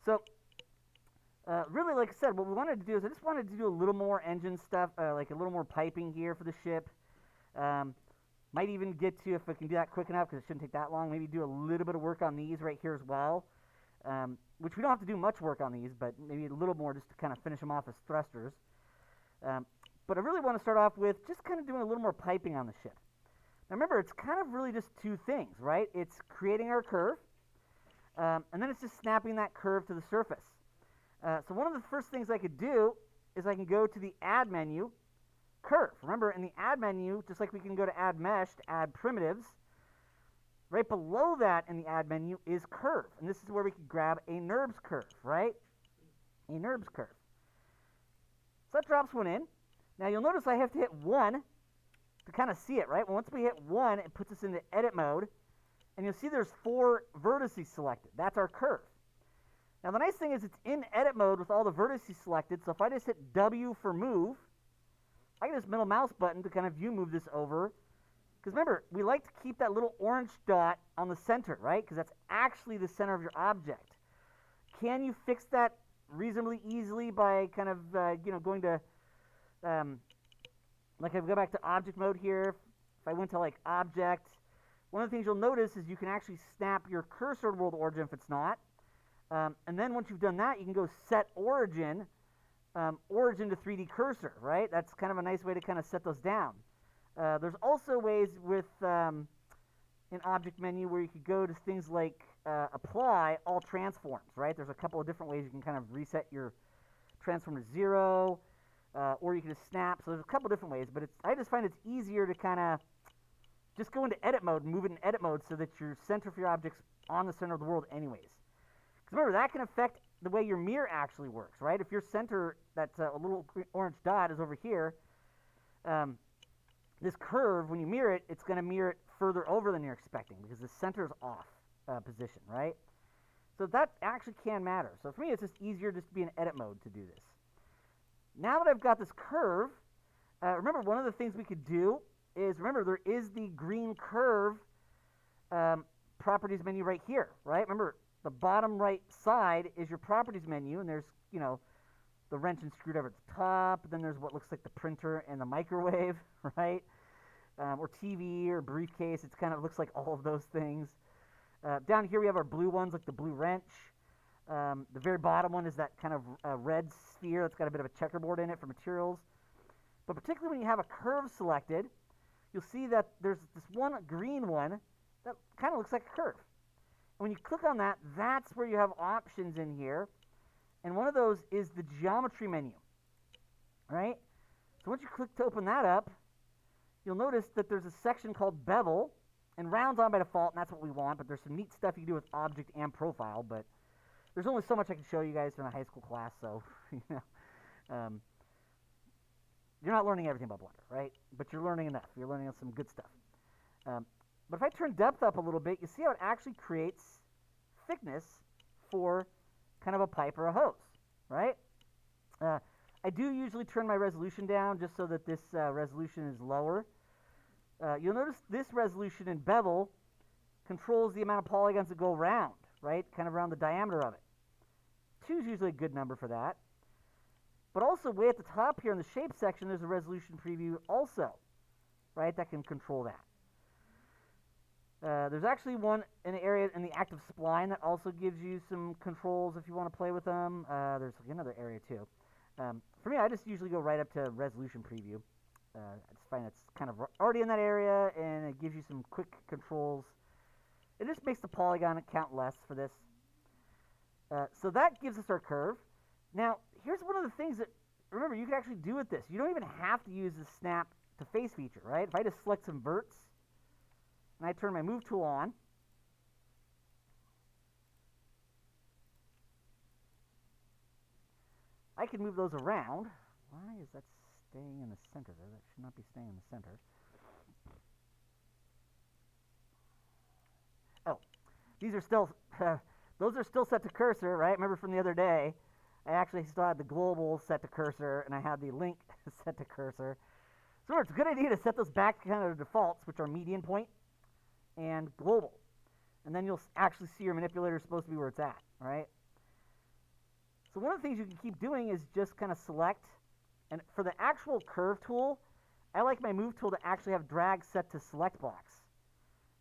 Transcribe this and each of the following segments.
So really, like I said, what we wanted to do is I just wanted to do a little more engine stuff, like a little more piping here for the ship. Might even get to, if I can do that quick enough, because it shouldn't take that long, maybe do a little bit of work on these right here as well, which we don't have to do much work on these, but maybe a little more just to kind of finish them off as thrusters. But I really want to start off with just kind of doing a little more piping on the ship. Now remember, it's kind of really just two things, right? It's creating our curve, and then it's just snapping that curve to the surface. So one of the first things I could do is I can go to the Add menu, Curve. Remember, in the Add menu, just like we can go to Add Mesh to add primitives, right below that in the Add menu is Curve. And this is where we could grab a Nurbs Curve, right? A Nurbs Curve. So that drops one in. Now you'll notice I have to hit 1 to kind of see it, right? Once we hit 1, it puts us into edit mode. And you'll see there's 4 vertices selected. That's our curve. Now the nice thing is it's in edit mode with all the vertices selected, so if I just hit W for move, I can just middle mouse button to kind of view move this over. Because remember, we like to keep that little orange dot on the center, right? Because that's actually the center of your object. Can you fix that reasonably easily by kind of, going to, like if I go back to object mode here, if I went to like object, one of the things you'll notice is you can actually snap your cursor to world origin if it's not. And then once you've done that, you can go set origin, origin to 3D cursor, right? That's kind of a nice way to kind of set those down. There's also ways with an object menu where you could go to things like apply all transforms, right? There's a couple of different ways you can kind of reset your transform to 0, or you can just snap. So there's a couple different ways, but I just find it's easier to kind of just go into edit mode and move it in edit mode so that your center for your object's on the center of the world anyways. Because remember, that can affect the way your mirror actually works, right? If your center, that a little orange dot is over here, this curve, when you mirror it, it's going to mirror it further over than you're expecting because the center is off position, right? So that actually can matter. So for me, it's just easier just to be in edit mode to do this. Now that I've got this curve, remember, one of the things we could do is, remember, there is the green curve properties menu right here, right? Remember, the bottom right side is your properties menu, and there's, the wrench and screwdriver at the top. Then there's what looks like the printer and the microwave, right? Or TV or briefcase. It kind of looks like all of those things. Down here we have our blue ones, like the blue wrench. The very bottom one is that kind of red sphere that's got a bit of a checkerboard in it for materials. But particularly when you have a curve selected, you'll see that there's this one green one that kind of looks like a curve. And when you click on that, that's where you have options in here. And one of those is the geometry menu, right? So once you click to open that up, you'll notice that there's a section called bevel, and round's on by default, and that's what we want, but there's some neat stuff you can do with object and profile, but there's only so much I can show you guys in a high school class, so, you're not learning everything about Blender, right? But you're learning enough. You're learning some good stuff. But if I turn depth up a little bit, you see how it actually creates thickness for kind of a pipe or a hose, right? I do usually turn my resolution down just so that this resolution is lower. You'll notice this resolution in bevel controls the amount of polygons that go around, right? Kind of around the diameter of it. 2 is usually a good number for that. But also way at the top here in the shape section, there's a resolution preview also, right? That can control that. There's actually one in the area in the active spline that also gives you some controls if you want to play with them. There's another area too. For me, I just usually go right up to resolution preview. I just find it's kind of already in that area, and it gives you some quick controls. It just makes the polygon count less for this. So that gives us our curve. Now, here's one of the things that, remember, you can actually do with this. You don't even have to use the snap to face feature, right? If I just select some verts, and I turn my move tool on, I can move those around. Why is that staying in the center there? That should not be staying in the center. Oh, these are still, those are still set to cursor, right? Remember from the other day, I actually still had the global set to cursor, and I had the link set to cursor. So it's a good idea to set those back to kind of the defaults, which are median point and global. And then you'll actually see your manipulator is supposed to be where it's at, right? So one of the things you can keep doing is just kind of select, and for the actual curve tool, I like my move tool to actually have drag set to select box,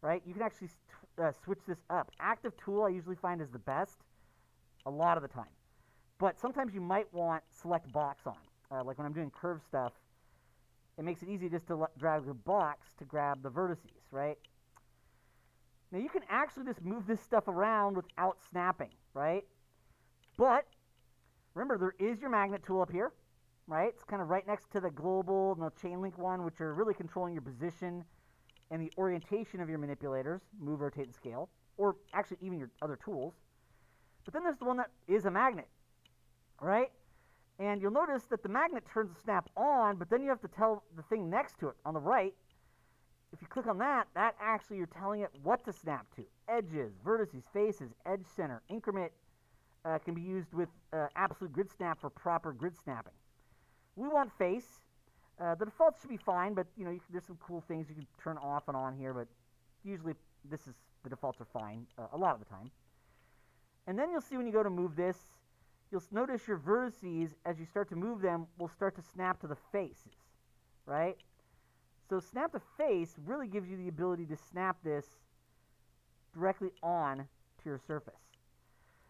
right? You can actually switch this up. Active tool I usually find is the best a lot of the time, but sometimes you might want select box on. Like when I'm doing curve stuff, it makes it easy just to drag the box to grab the vertices, right? Now you can actually just move this stuff around without snapping, right? But remember, there is your magnet tool up here, right? It's kind of right next to the global and the chain link one, which are really controlling your position and the orientation of your manipulators, move, rotate, and scale, or actually even your other tools. But then there's the one that is a magnet, right? And you'll notice that the magnet turns the snap on, but then you have to tell the thing next to it on the right. If you click on that, that actually you're telling it what to snap to. Edges, vertices, faces, edge center, increment can be used with absolute grid snap for proper grid snapping. We want face. The defaults should be fine, but there's some cool things you can turn off and on here, but usually the defaults are fine a lot of the time. And then you'll see when you go to move this, you'll notice your vertices, as you start to move them, will start to snap to the faces, right? So snap to face really gives you the ability to snap this directly on to your surface.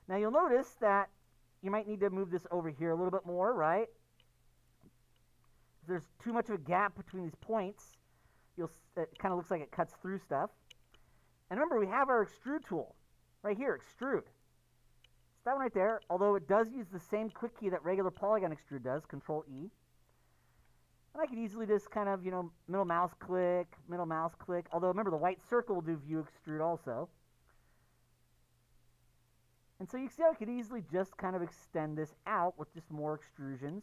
Now you'll notice that you might need to move this over here a little bit more, right? If there's too much of a gap between these points, it kind of looks like it cuts through stuff. And remember, we have our extrude tool right here, extrude. It's that one right there, although it does use the same quick key that regular polygon extrude does, Control E. And I could easily just kind of, middle mouse click, although remember the white circle will do view extrude also. And so you see how I could easily just kind of extend this out with just more extrusions.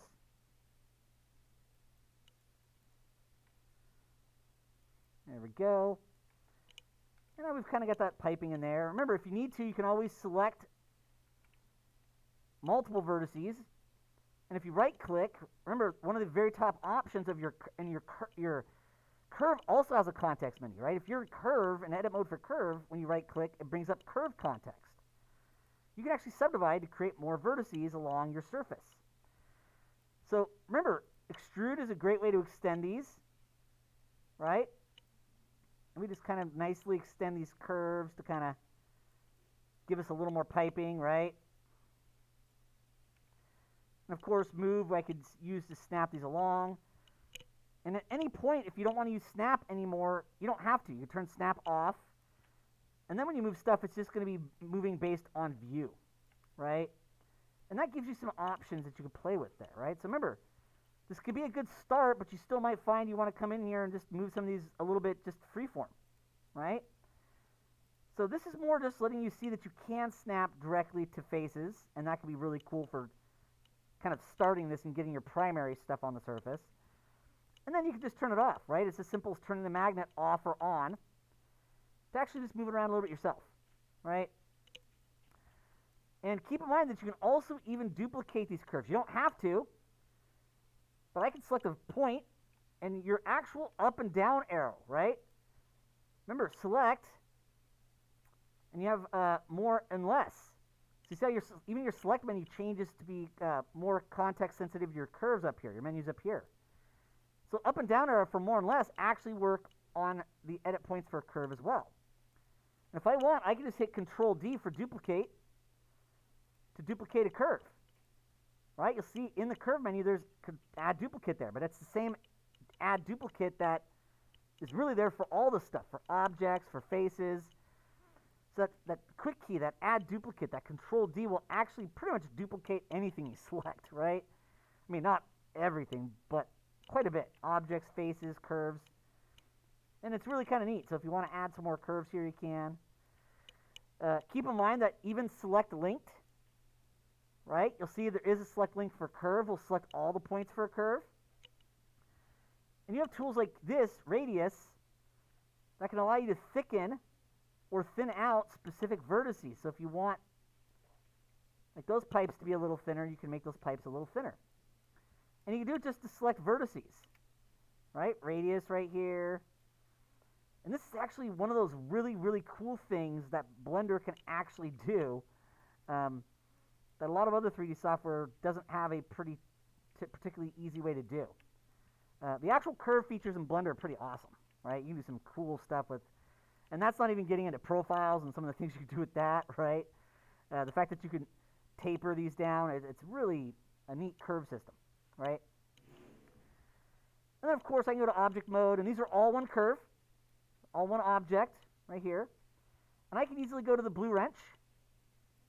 There we go. And now we've kind of got that piping in there. Remember, if you need to, you can always select multiple vertices. And if you right-click, remember, one of the very top options of your curve also has a context menu, right? If you're in curve and edit mode for curve, when you right-click, it brings up curve context. You can actually subdivide to create more vertices along your surface. So remember, extrude is a great way to extend these, right? And we just kind of nicely extend these curves to kind of give us a little more piping, right? And of course, move I could use to snap these along. And at any point, if you don't want to use snap anymore, you don't have to. You can turn snap off. And then when you move stuff, it's just going to be moving based on view, right? And that gives you some options that you can play with there, right? So remember, this could be a good start, but you still might find you want to come in here and just move some of these a little bit just freeform, right? So this is more just letting you see that you can snap directly to faces, and that can be really cool for kind of starting this and getting your primary stuff on the surface. And then you can just turn it off, right? It's as simple as turning the magnet off or on to actually just move it around a little bit yourself, right? And keep in mind that you can also even duplicate these curves. You don't have to, but I can select a point and your actual up and down arrow, right? Remember, select, and you have more and less. So you see how even your select menu changes to be more context sensitive to your curves up here, your menus up here. So up and down arrow for more and less actually work on the edit points for a curve as well. And if I want, I can just hit Control D for duplicate to duplicate a curve. Right? You'll see in the curve menu there's add duplicate there, but it's the same add duplicate that is really there for all the stuff, for objects, for faces. So that quick key, that add duplicate, that Control D will actually pretty much duplicate anything you select, right? I mean, not everything, but quite a bit. Objects, faces, curves. And it's really kind of neat. So if you want to add some more curves here, you can. Keep in mind that even select linked, right? You'll see there is a select link for curve. We'll select all the points for a curve. And you have tools like this, radius, that can allow you to thicken or thin out specific vertices. So if you want like those pipes to be a little thinner, you can make those pipes a little thinner. And you can do it just to select vertices, right? Radius right here. And this is actually one of those really, really cool things that Blender can actually do. that a lot of other 3D software doesn't have a particularly easy way to do. The actual curve features in Blender are pretty awesome, right? You can do some cool stuff with, and that's not even getting into profiles and some of the things you can do with that, right? The fact that you can taper these down, it's really a neat curve system, right? And then, of course, I can go to object mode, and these are all one curve, all one object right here. And I can easily go to the blue wrench,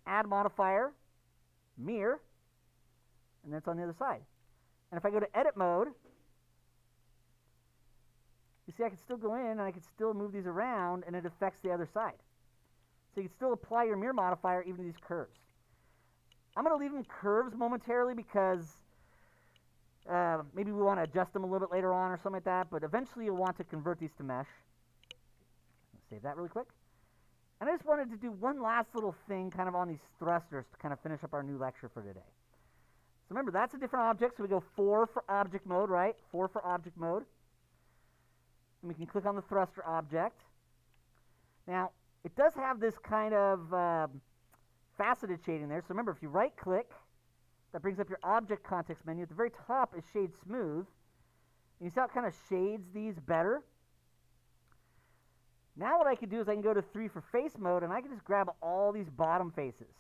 add modifier, mirror, and then it's on the other side. And if I go to edit mode, you see I can still go in and I can still move these around, and it affects the other side. So you can still apply your mirror modifier even to these curves. I'm going to leave them curves momentarily because maybe we want to adjust them a little bit later on or something like that, but eventually you'll want to convert these to mesh. Let's save that really quick. And I just wanted to do one last little thing kind of on these thrusters to kind of finish up our new lecture for today. So remember, that's a different object, so we go 4 for object mode, right? 4 for object mode. And we can click on the thruster object. Now, it does have this kind of faceted shading there. So remember, if you right-click, that brings up your object context menu. At the very top is Shade Smooth. And you see how it kind of shades these better? Now what I can do is I can go to 3 for face mode, and I can just grab all these bottom faces,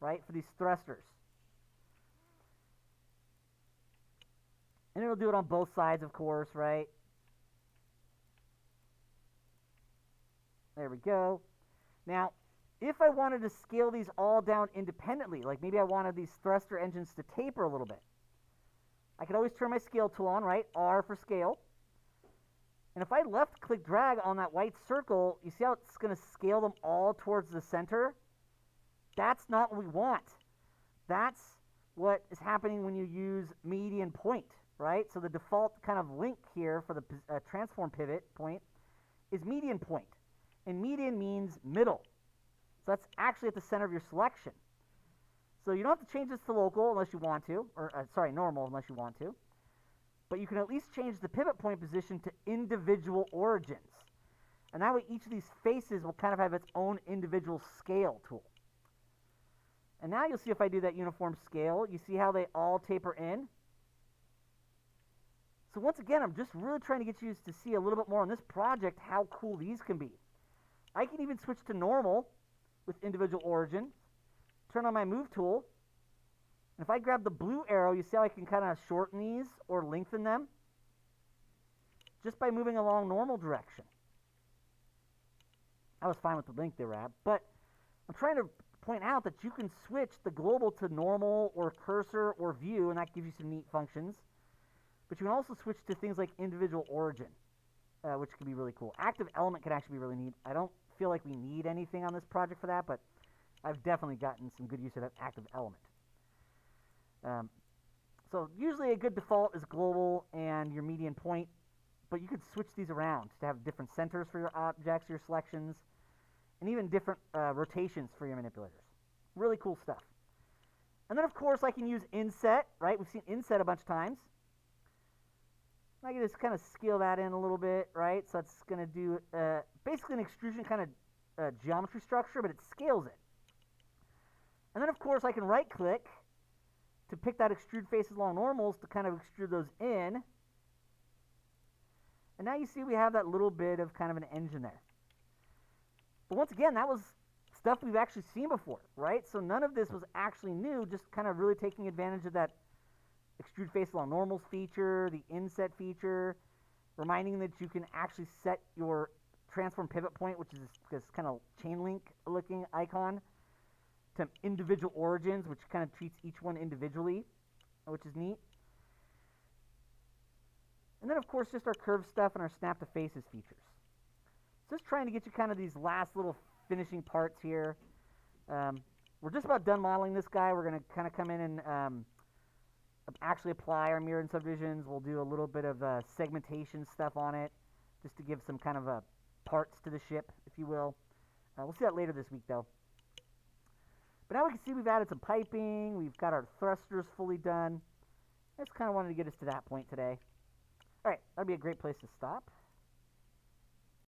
right, for these thrusters. And it'll do it on both sides, of course, right? There we go. Now, if I wanted to scale these all down independently, like maybe I wanted these thruster engines to taper a little bit, I could always turn my scale tool on, right? R for scale. And if I left-click drag on that white circle, you see how it's going to scale them all towards the center? That's not what we want. That's what is happening when you use median point, right? So the default kind of link here for the transform pivot point is median point. And median means middle. So that's actually at the center of your selection. So you don't have to change this to local unless you want to, or normal unless you want to. But you can at least change the pivot point position to individual origins. And that way each of these faces will kind of have its own individual scale tool. And now you'll see if I do that uniform scale, you see how they all taper in? So once again, I'm just really trying to get you to see a little bit more on this project how cool these can be. I can even switch to normal with individual origin, turn on my move tool, and if I grab the blue arrow, you see how I can kind of shorten these or lengthen them just by moving along normal direction. I was fine with the length they were at, but I'm trying to point out that you can switch the global to normal or cursor or view, and that gives you some neat functions. But you can also switch to things like individual origin, which can be really cool. Active element can actually be really neat. I don't feel like we need anything on this project for that, but I've definitely gotten some good use of that active element. So usually a good default is global and your median point, but you could switch these around to have different centers for your objects, your selections, and even different rotations for your manipulators. Really cool stuff. And then, of course, I can use inset, right? We've seen inset a bunch of times. I can just kind of scale that in a little bit, right? So that's going to do basically an extrusion kind of geometry structure, but it scales it. And then, of course, I can right-click to pick that extrude faces along normals to kind of extrude those in. And now you see we have that little bit of kind of an engine there. But once again, that was stuff we've actually seen before, right? So none of this was actually new, just kind of really taking advantage of that extrude face along normals feature, the inset feature, reminding that you can actually set your transform pivot point, which is this kind of chain link looking icon, to individual origins, which kind of treats each one individually, which is neat. And then, of course, just our curve stuff and our snap to faces features. Just trying to get you kind of these last little finishing parts here. We're just about done modeling this guy. We're going to kind of come in and actually apply our mirror and subdivisions. We'll do a little bit of segmentation stuff on it, just to give some kind of parts to the ship, if you will. We'll see that later this week, though. But now we can see we've added some piping. We've got our thrusters fully done. I just kind of wanted to get us to that point today. All right, that'd be a great place to stop.